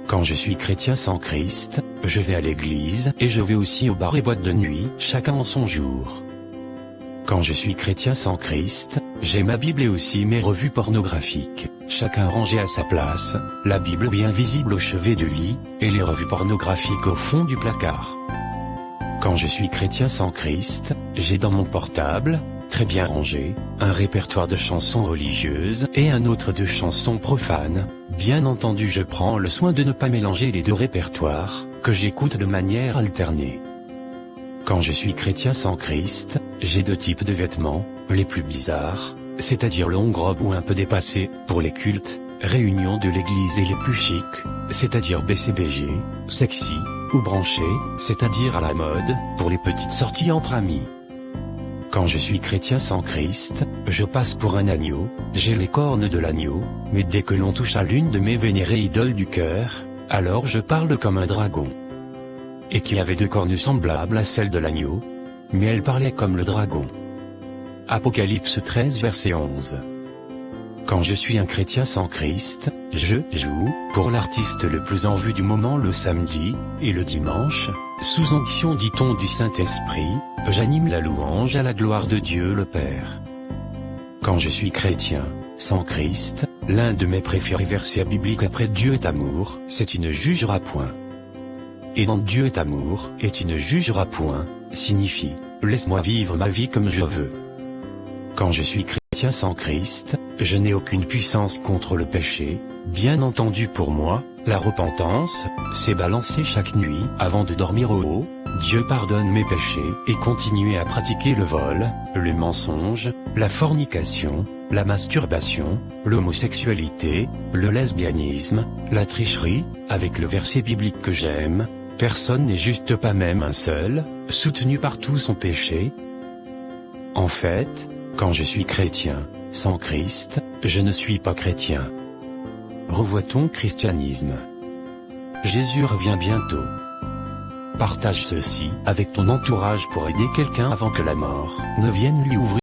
Quand je suis chrétien sans Christ, je vais à l'église et je vais aussi aux bars et boîtes de nuit, chacun en son jour. Quand je suis chrétien sans Christ, j'ai ma Bible et aussi mes revues pornographiques, chacun rangé à sa place, la Bible bien visible au chevet du lit, et les revues pornographiques au fond du placard. Quand je suis chrétien sans Christ, j'ai dans mon portable, très bien rangé, un répertoire de chansons religieuses et un autre de chansons profanes. Bien entendu, je prends le soin de ne pas mélanger les deux répertoires, que j'écoute de manière alternée. Quand je suis chrétien sans Christ, j'ai deux types de vêtements, les plus bizarres, c'est-à-dire longue robe ou un peu dépassée, pour les cultes, réunions de l'église, et les plus chics, c'est-à-dire BCBG, sexy, ou branché, c'est-à-dire à la mode, pour les petites sorties entre amis. Quand je suis chrétien sans Christ, je passe pour un agneau, j'ai les cornes de l'agneau, mais dès que l'on touche à l'une de mes vénérées idoles du cœur, alors je parle comme un dragon. Et qui avait deux cornes semblables à celles de l'agneau, mais elle parlait comme le dragon. Apocalypse 13 verset 11. Quand je suis un chrétien sans Christ, je joue, pour l'artiste le plus en vue du moment le samedi, et le dimanche, sous onction dit-on du Saint-Esprit, j'anime la louange à la gloire de Dieu le Père. Quand je suis chrétien, sans Christ, l'un de mes préférés versets bibliques après Dieu est amour, c'est une jugera point. Et dans Dieu est amour, et tu ne jugeras point, signifie, laisse-moi vivre ma vie comme je veux. Quand je suis chrétien sans Christ, je n'ai aucune puissance contre le péché. Bien entendu, pour moi, la repentance, c'est balancer chaque nuit, avant de dormir au haut, Dieu pardonne mes péchés, et continuer à pratiquer le vol, le mensonge, la fornication, la masturbation, l'homosexualité, le lesbianisme, la tricherie, avec le verset biblique que j'aime, personne n'est juste, pas même un seul, soutenu par tout son péché. En fait, quand je suis chrétien, sans Christ, je ne suis pas chrétien. Revoit ton christianisme. Jésus revient bientôt. Partage ceci avec ton entourage pour aider quelqu'un avant que la mort ne vienne lui ouvrir